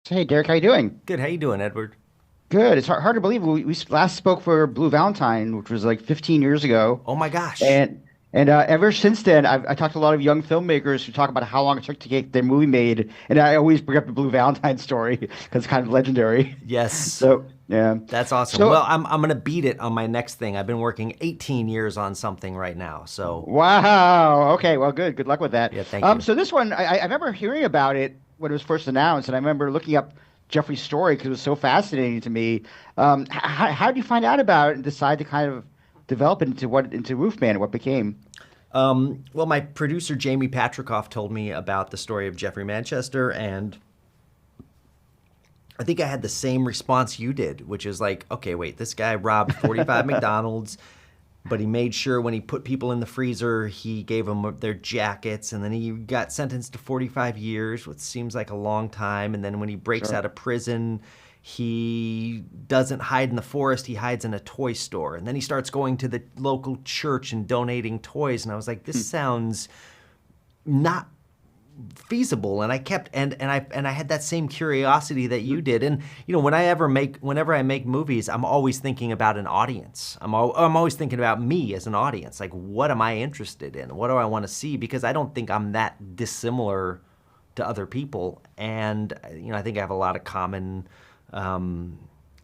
Hey, Derek, how you doing? Good. How you doing, Edward? Good. It's hard to believe we last spoke for Blue Valentine, which was like 15 years ago, Oh my gosh. and ever since then, I talked to a lot of young filmmakers who talk about how long it took to get their movie made, and I always bring up the Blue Valentine story because it's kind of legendary. Yes, So yeah. that's awesome. Well, So I'm gonna beat it on my next thing. I've been working 18 years on something right now. So wow. Okay. Well, good. Good luck with that. yeah, thank you. So this one, I remember hearing about it when it was first announced, and I remember looking up Jeffrey's story because it was so fascinating to me. How did you find out about it and decide to kind of develop it into Roofman and what became? Well, my producer Jamie Patrikoff told me about the story of Jeffrey Manchester, and I think I had the same response you did, which is like, okay, wait, this guy robbed 45 McDonald's, but he made sure when he put people in the freezer, he gave them their jackets, and then he got sentenced to 45 years, which seems like a long time. And then when he breaks Sure. out of prison, he doesn't hide in the forest, he hides in a toy store. And then he starts going to the local church and donating toys. And I was like, this sounds not feasible. And I kept and I had that same curiosity that you did. And whenever I make movies, I'm always thinking about an audience. I'm always thinking about me as an audience. Like, what am I interested in? What do I want to see? Because I don't think I'm that dissimilar to other people. And I think I have a lot of common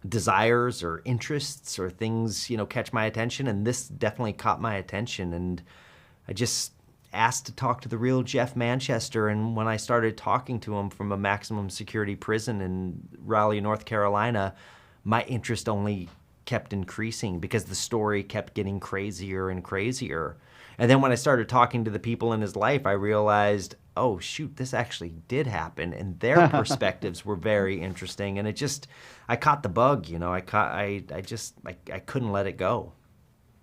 desires or interests or things catch my attention. And this definitely caught my attention. And I just asked to talk to the real Jeff Manchester. And when I started talking to him from a maximum security prison in Raleigh, North Carolina, my interest only kept increasing because the story kept getting crazier and crazier. And then when I started talking to the people in his life, I realized, oh shoot, this actually did happen, and their perspectives were very interesting. And I caught the bug. I couldn't let it go.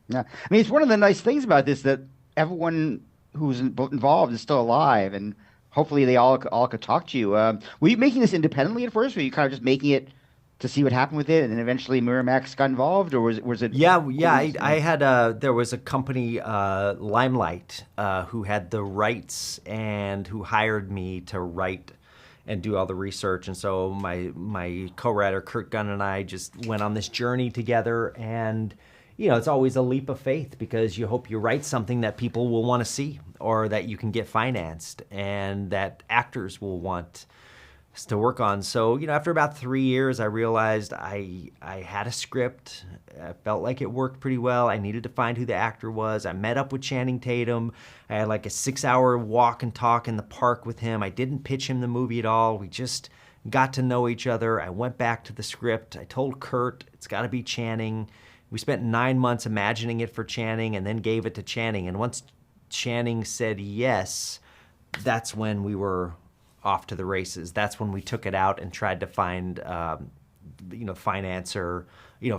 Yeah. I mean, it's one of the nice things about this that everyone who's involved is still alive, and hopefully they all could talk to you. Were you making this independently at first, or were you kind of just making it to see what happened with it, and then eventually Miramax got involved, or was it Yeah. always? I had there was a company, Limelight, who had the rights and who hired me to write and do all the research. And so my co-writer Kurt Gunn and I just went on this journey together. And it's always a leap of faith because you hope you write something that people will want to see, or that you can get financed, and that actors will want to work on. So, after about 3 years, I realized I had a script. I felt like it worked pretty well. I needed to find who the actor was. I met up with Channing Tatum. I had like a 6-hour walk and talk in the park with him. I didn't pitch him the movie at all. We just got to know each other. I went back to the script. I told Kurt, it's got to be Channing. We spent 9 months imagining it for Channing and then gave it to Channing. And once Channing said yes, that's when we were off to the races. That's when we took it out and tried to find,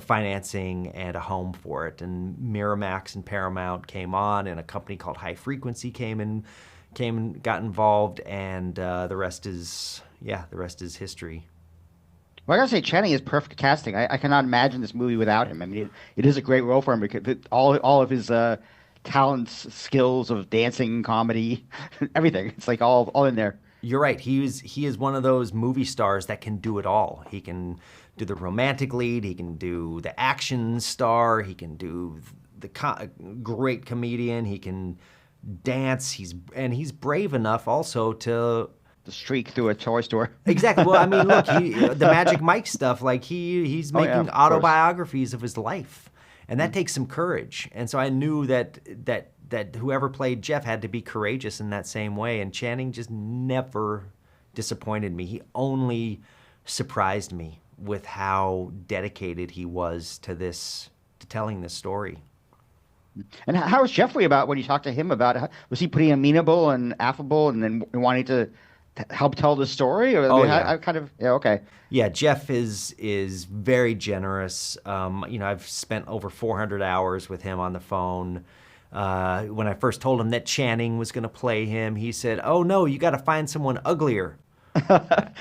financing and a home for it. And Miramax and Paramount came on, and a company called High Frequency came and got involved, and the rest is history. Well, I gotta say, Channing is perfect casting. I cannot imagine this movie without him. I mean, it is a great role for him because all of his talents, skills of dancing, comedy, everything. It's like all in there. You're right. He is one of those movie stars that can do it all. He can do the romantic lead. He can do the action star. He can do the great comedian. He can dance. He's brave enough also to The streak through a toy store. exactly. Well, I mean, look, the Magic Mike stuff. Like he's Oh yeah, making of course. autobiographies of his life, and that takes some courage. And so I knew that whoever played Jeff had to be courageous in that same way. And Channing just never disappointed me. He only surprised me with how dedicated he was to telling this story. And how was Jeffrey about when you talked to him about was he pretty amenable and affable and then wanting to help tell the story? Or I Oh mean, yeah. I kind of yeah, okay. Yeah, Jeff is very generous. I've spent over 400 hours with him on the phone. When I first told him that Channing was going to play him, he said, "Oh no, you got to find someone uglier."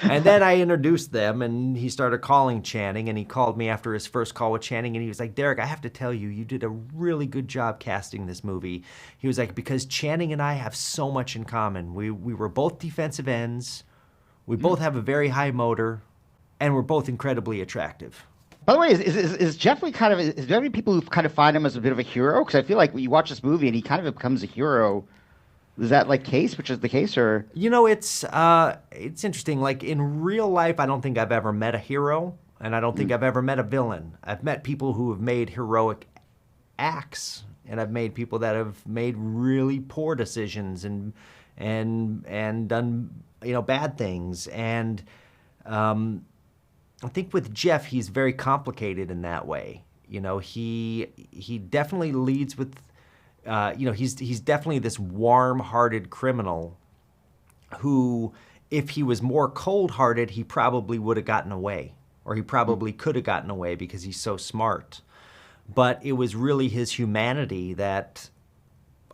And then I introduced them, and he started calling Channing, and he called me after his first call with Channing, and he was like, "Derek, I have to tell you, you did a really good job casting this movie." He was like, "Because Channing and I have so much in common. We were both defensive ends. We both have a very high motor. and we're both incredibly attractive. By the way, is Jeffrey kind of, is there any people who kind of find him as a bit of a hero? Because I feel like when you watch this movie and he kind of becomes a hero. Is that like case, which is the case, or? It's interesting. Like in real life, I don't think I've ever met a hero, and I don't think I've ever met a villain. I've met people who have made heroic acts, and I've made people that have made really poor decisions and done bad things. And I think with Jeff, he's very complicated in that way. He definitely leads with. He's definitely this warm-hearted criminal who, if he was more cold-hearted, he probably would have gotten away, or he probably could have gotten away because he's so smart. But it was really his humanity that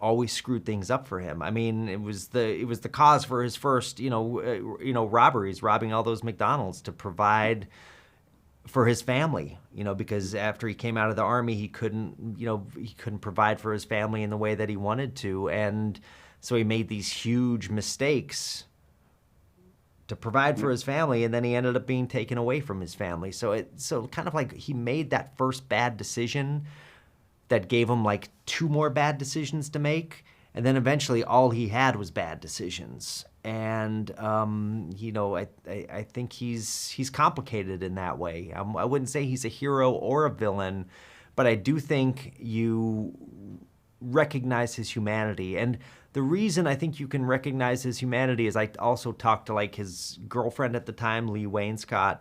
always screwed things up for him. I mean, it was the cause for his first, robberies, robbing all those McDonald's to provide for his family, because after he came out of the army, he couldn't provide for his family in the way that he wanted to. And so he made these huge mistakes to provide for his family, and then he ended up being taken away from his family. So kind of like he made that first bad decision that gave him like 2 more bad decisions to make. And then eventually all he had was bad decisions. And, I think he's complicated in that way. I wouldn't say he's a hero or a villain, but I do think you recognize his humanity. And the reason I think you can recognize his humanity is I also talked to like his girlfriend at the time, Leigh Wainscott,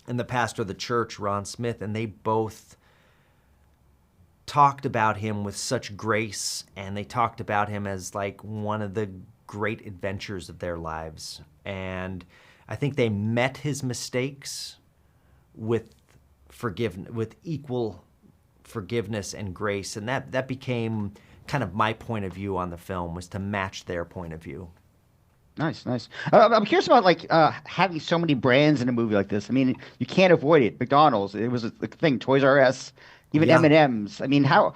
and the pastor of the church, Ron Smith, and they both talked about him with such grace, and they talked about him as like one of the great adventures of their lives. And I think they met his mistakes with equal forgiveness and grace, and that became kind of my point of view on the film, was to match their point of view. Nice. I'm curious about like having so many brands in a movie like this. I mean, you can't avoid it. McDonald's, it was a thing. Toys R Us, even M&Ms. I mean, how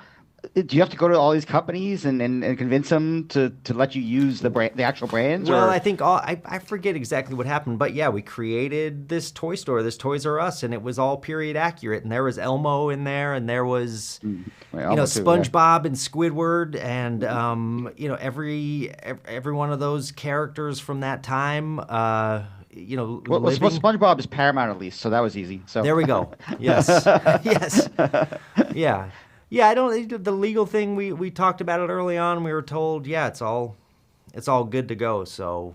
do you have to go to all these companies and convince them to let you use the actual brands? Well, or? I think I forget exactly what happened, but yeah, we created this toy store, this Toys R Us, and it was all period accurate. And there was Elmo in there, and there was SpongeBob and Squidward, and every one of those characters from that time. SpongeBob is Paramount at least, so that was easy. So there we go. Yes, yes, yeah. Yeah, the legal thing, we talked about it early on. We were told, it's all good to go. So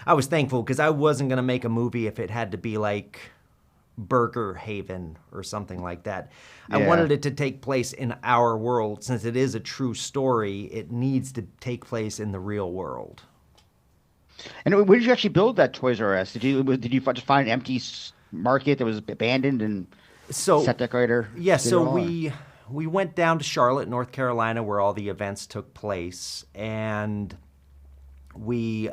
I was thankful, because I wasn't going to make a movie if it had to be like Burger Haven or something like that. I wanted it to take place in our world. Since it is a true story, it needs to take place in the real world. And where did you actually build that Toys R Us? Did you just find an empty market that was abandoned and set decorator? Yeah, so we went down to Charlotte, North Carolina, where all the events took place, and the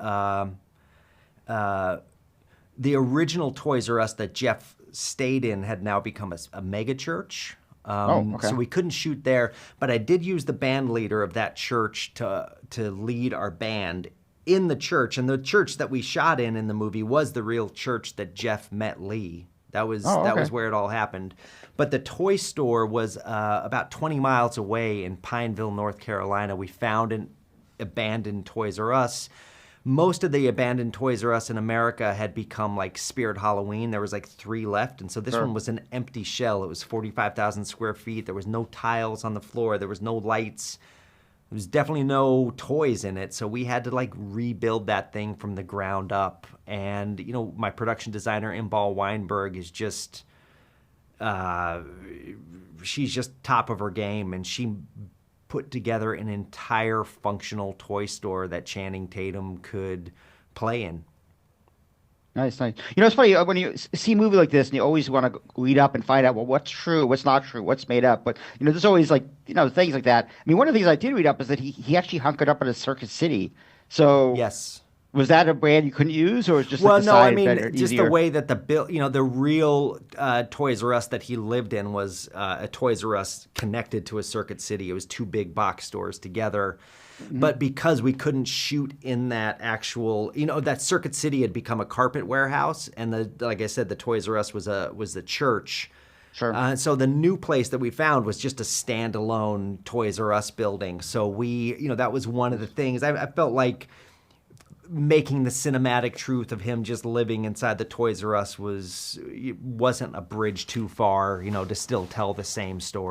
original Toys R Us that Jeff stayed in had now become a mega church. So we couldn't shoot there, but I did use the band leader of that church to lead our band in the church. And the church that we shot in the movie was the real church that Jeff met Leigh. That was where it all happened. But the toy store was about 20 miles away in Pineville, North Carolina. We found an abandoned Toys R Us. Most of the abandoned Toys R Us in America had become like Spirit Halloween. There was like 3 left. And so this one was an empty shell. It was 45,000 square feet. There was no tiles on the floor. There was no lights. There was definitely no toys in it. So we had to like rebuild that thing from the ground up. And, my production designer, Imbal Weinberg, is just, she's just top of her game. And she put together an entire functional toy store that Channing Tatum could play in. Nice. It's funny when you see a movie like this, and you always want to read up and find out, well, what's true, what's not true, what's made up. But there's always things like that. I mean, one of the things I did read up is that he actually hunkered up in a Circuit City. So yes, Was that a brand you couldn't use, or was just like Well, the no, I size mean, better, just the easier? way that the real Toys R Us that he lived in was a Toys R Us connected to a Circuit City. It was two big box stores together. But because we couldn't shoot in that actual, that Circuit City had become a carpet warehouse, and like I said, the Toys R Us was the church. Sure. So the new place that we found was just a standalone Toys R Us building. So that was one of the things I felt like making the cinematic truth of him just living inside the Toys R Us wasn't a bridge too far, to still tell the same story.